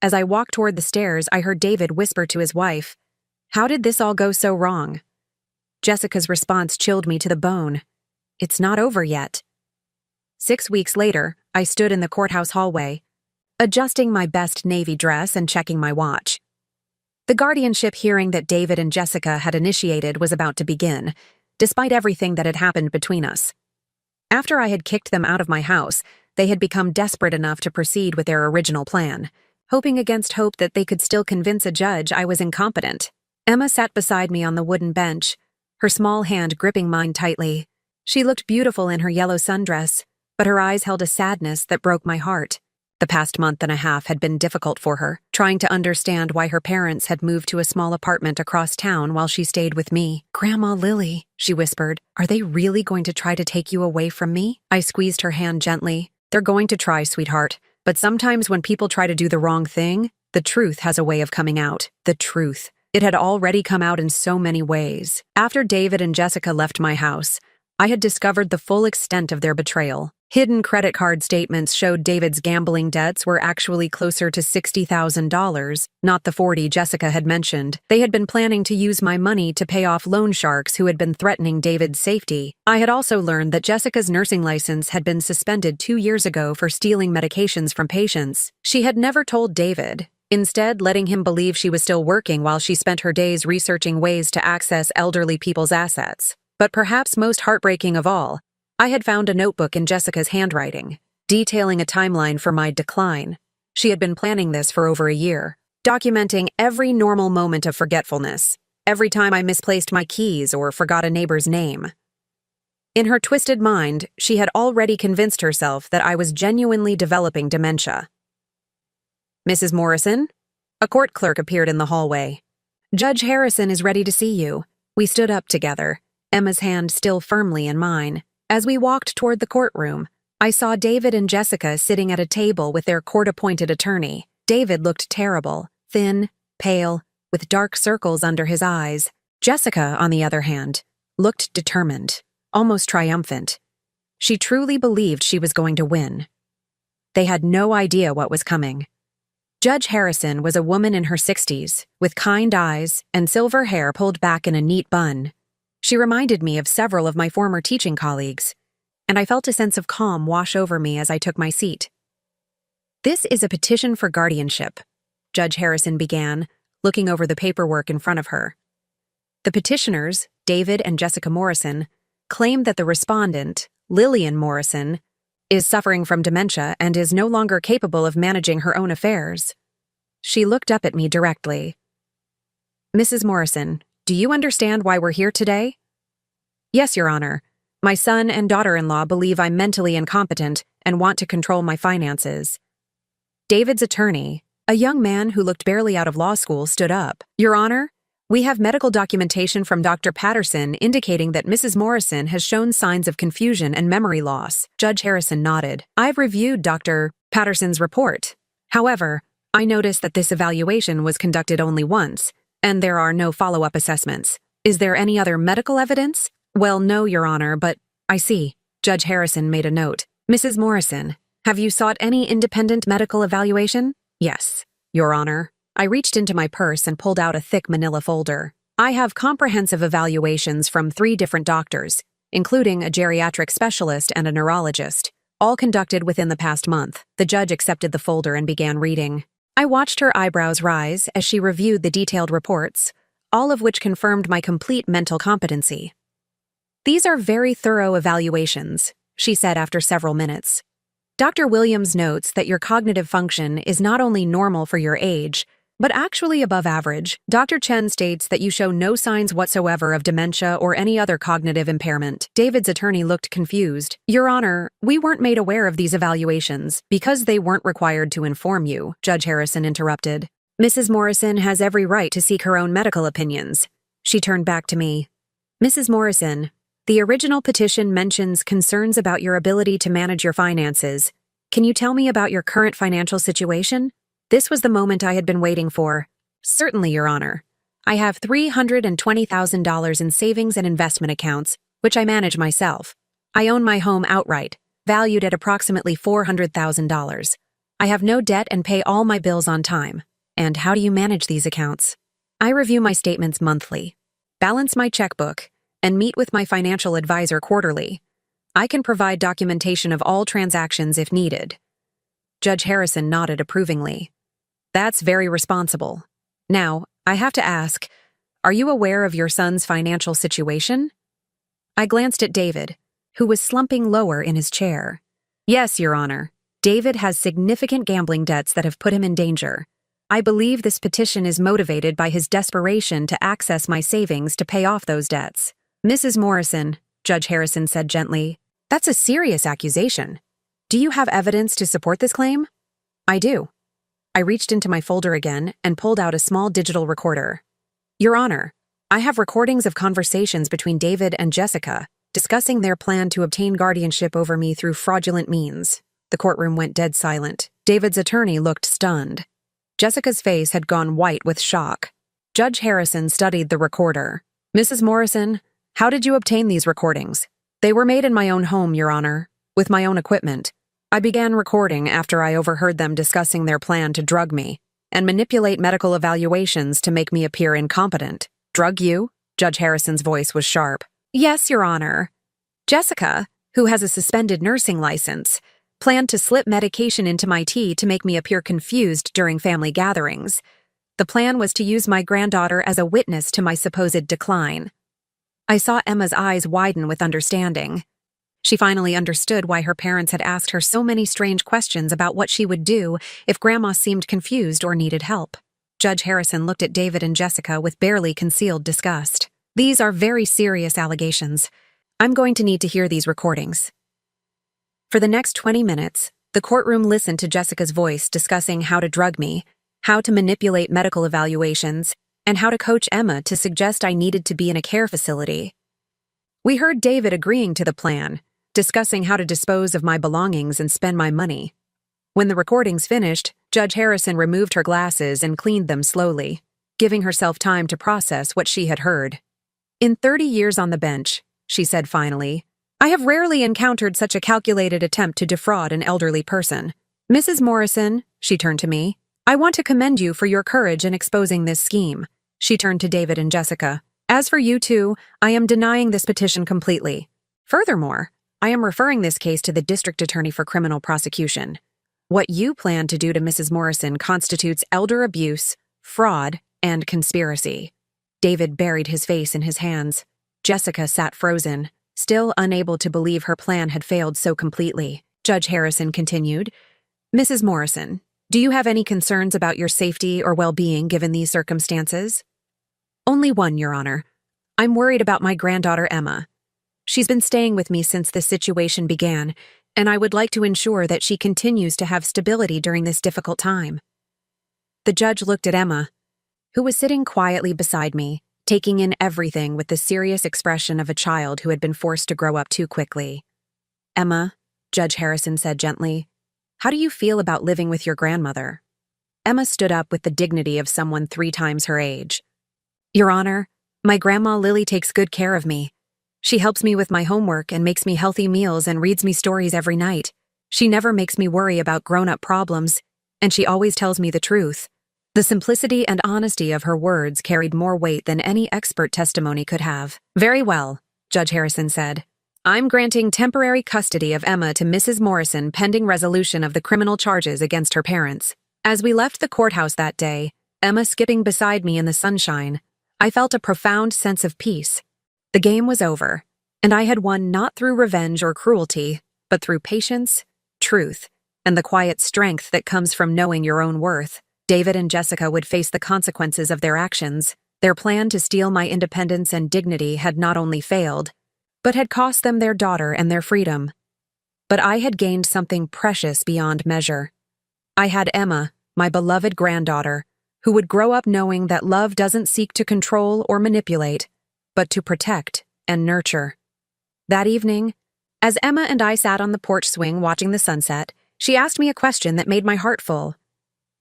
As I walked toward the stairs, I heard David whisper to his wife, "How did this all go so wrong?" Jessica's response chilled me to the bone. It's not over yet. 6 weeks later, I stood in the courthouse hallway, adjusting my best navy dress and checking my watch. The guardianship hearing that David and Jessica had initiated was about to begin, despite everything that had happened between us. After I had kicked them out of my house, they had become desperate enough to proceed with their original plan, hoping against hope that they could still convince a judge I was incompetent. Emma sat beside me on the wooden bench, her small hand gripping mine tightly. She looked beautiful in her yellow sundress, but her eyes held a sadness that broke my heart. The past month and a half had been difficult for her, trying to understand why her parents had moved to a small apartment across town while she stayed with me. "Grandma Lily," she whispered, "are they really going to try to take you away from me?" I squeezed her hand gently. "They're going to try, sweetheart. But sometimes when people try to do the wrong thing, the truth has a way of coming out. The truth. It had already come out in so many ways. After David and Jessica left my house, I had discovered the full extent of their betrayal. Hidden credit card statements showed David's gambling debts were actually closer to $60,000, not the 40 Jessica had mentioned. They had been planning to use my money to pay off loan sharks who had been threatening David's safety. I had also learned that Jessica's nursing license had been suspended 2 years ago for stealing medications from patients. She had never told David, instead letting him believe she was still working while she spent her days researching ways to access elderly people's assets. But perhaps most heartbreaking of all, I had found a notebook in Jessica's handwriting, detailing a timeline for my decline. She had been planning this for over a year, documenting every normal moment of forgetfulness, every time I misplaced my keys or forgot a neighbor's name. In her twisted mind, she had already convinced herself that I was genuinely developing dementia. "Mrs. Morrison?" A court clerk appeared in the hallway. "Judge Harrison is ready to see you." We stood up together, Emma's hand still firmly in mine. As we walked toward the courtroom, I saw David and Jessica sitting at a table with their court-appointed attorney. David looked terrible, thin, pale, with dark circles under his eyes. Jessica, on the other hand, looked determined, almost triumphant. She truly believed she was going to win. They had no idea what was coming. Judge Harrison was a woman in her 60s, with kind eyes and silver hair pulled back in a neat bun. She reminded me of several of my former teaching colleagues, and I felt a sense of calm wash over me as I took my seat. "This is a petition for guardianship," Judge Harrison began, looking over the paperwork in front of her. The petitioners, David and Jessica Morrison, claim that the respondent, Lillian Morrison, is suffering from dementia and is no longer capable of managing her own affairs. She looked up at me directly. "Mrs. Morrison, do you understand why we're here today?" "Yes, Your Honor. My son and daughter-in-law believe I'm mentally incompetent and want to control my finances." David's attorney, a young man who looked barely out of law school, stood up. Your Honor, we have medical documentation from Dr. Patterson indicating that Mrs. Morrison has shown signs of confusion and memory loss. Judge Harrison nodded. I've reviewed Dr. Patterson's report. However, I noticed that this evaluation was conducted only once, and there are no follow-up assessments. Is there any other medical evidence? Well, no, Your Honor, but I see. Judge Harrison made a note. Mrs. Morrison, have you sought any independent medical evaluation? Yes, Your Honor. I reached into my purse and pulled out a thick manila folder. I have comprehensive evaluations from 3 different doctors, including a geriatric specialist and a neurologist, all conducted within the past month. The judge accepted the folder and began reading. I watched her eyebrows rise as she reviewed the detailed reports, all of which confirmed my complete mental competency. These are very thorough evaluations, she said after several minutes. Dr. Williams notes that your cognitive function is not only normal for your age, but actually above average. Dr. Chen states that you show no signs whatsoever of dementia or any other cognitive impairment. David's attorney looked confused. Your Honor, we weren't made aware of these evaluations because they weren't required to inform you, Judge Harrison interrupted. Mrs. Morrison has every right to seek her own medical opinions. She turned back to me. Mrs. Morrison, the original petition mentions concerns about your ability to manage your finances. Can you tell me about your current financial situation? This was the moment I had been waiting for. Certainly, Your Honor. I have $320,000 in savings and investment accounts, which I manage myself. I own my home outright, valued at approximately $400,000. I have no debt and pay all my bills on time. And how do you manage these accounts? I review my statements monthly, balance my checkbook, and meet with my financial advisor quarterly. I can provide documentation of all transactions if needed. Judge Harrison nodded approvingly. That's very responsible. Now, I have to ask, are you aware of your son's financial situation? I glanced at David, who was slumping lower in his chair. Yes, Your Honor. David has significant gambling debts that have put him in danger. I believe this petition is motivated by his desperation to access my savings to pay off those debts. Mrs. Morrison, Judge Harrison said gently, that's a serious accusation. Do you have evidence to support this claim? I do. I reached into my folder again and pulled out a small digital recorder. Your Honor, I have recordings of conversations between David and Jessica discussing their plan to obtain guardianship over me through fraudulent means. The courtroom went dead silent. David's attorney looked stunned. Jessica's face had gone white with shock. Judge Harrison studied the recorder. Mrs. Morrison, how did you obtain these recordings? They were made in my own home, Your Honor, with my own equipment. I began recording after I overheard them discussing their plan to drug me and manipulate medical evaluations to make me appear incompetent. Drug you? Judge Harrison's voice was sharp. Yes, Your Honor. Jessica, who has a suspended nursing license, planned to slip medication into my tea to make me appear confused during family gatherings. The plan was to use my granddaughter as a witness to my supposed decline. I saw Emma's eyes widen with understanding. She finally understood why her parents had asked her so many strange questions about what she would do if Grandma seemed confused or needed help. Judge Harrison looked at David and Jessica with barely concealed disgust. These are very serious allegations. I'm going to need to hear these recordings. For the next 20 minutes, the courtroom listened to Jessica's voice discussing how to drug me, how to manipulate medical evaluations, and how to coach Emma to suggest I needed to be in a care facility. We heard David agreeing to the plan, discussing how to dispose of my belongings and spend my money. When the recordings finished, Judge Harrison removed her glasses and cleaned them slowly, giving herself time to process what she had heard. In 30 years on the bench, she said finally, I have rarely encountered such a calculated attempt to defraud an elderly person. Mrs. Morrison, she turned to me, I want to commend you for your courage in exposing this scheme. She turned to David and Jessica. As for you two, I am denying this petition completely. Furthermore, I am referring this case to the District Attorney for Criminal Prosecution. What you plan to do to Mrs. Morrison constitutes elder abuse, fraud, and conspiracy. David buried his face in his hands. Jessica sat frozen, still unable to believe her plan had failed so completely. Judge Harrison continued, Mrs. Morrison, do you have any concerns about your safety or well-being given these circumstances? Only one, Your Honor. I'm worried about my granddaughter Emma. She's been staying with me since this situation began, and I would like to ensure that she continues to have stability during this difficult time. The judge looked at Emma, who was sitting quietly beside me, taking in everything with the serious expression of a child who had been forced to grow up too quickly. "Emma," Judge Harrison said gently, "how do you feel about living with your grandmother?" Emma stood up with the dignity of someone 3 times her age. "Your Honor, my grandma Lily takes good care of me. She helps me with my homework and makes me healthy meals and reads me stories every night. She never makes me worry about grown-up problems, and she always tells me the truth." The simplicity and honesty of her words carried more weight than any expert testimony could have. "Very well," Judge Harrison said. "I'm granting temporary custody of Emma to Mrs. Morrison pending resolution of the criminal charges against her parents." As we left the courthouse that day, Emma skipping beside me in the sunshine, I felt a profound sense of peace. The game was over, and I had won not through revenge or cruelty, but through patience, truth, and the quiet strength that comes from knowing your own worth. David and Jessica would face the consequences of their actions. Their plan to steal my independence and dignity had not only failed, but had cost them their daughter and their freedom. But I had gained something precious beyond measure. I had Emma, my beloved granddaughter, who would grow up knowing that love doesn't seek to control or manipulate, but to protect and nurture. That evening, as Emma and I sat on the porch swing watching the sunset, she asked me a question that made my heart full.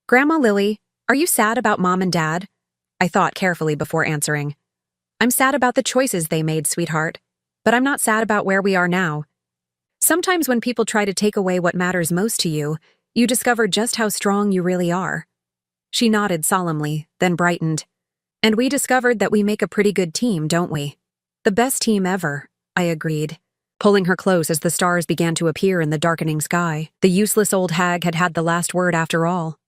"Grandma Lily, are you sad about Mom and Dad?" I thought carefully before answering. "I'm sad about the choices they made, sweetheart, but I'm not sad about where we are now. Sometimes when people try to take away what matters most to you, you discover just how strong you really are." She nodded solemnly, then brightened. "And we discovered that we make a pretty good team, don't we?" "The best team ever," I agreed, pulling her close as the stars began to appear in the darkening sky. The useless old hag had had the last word after all.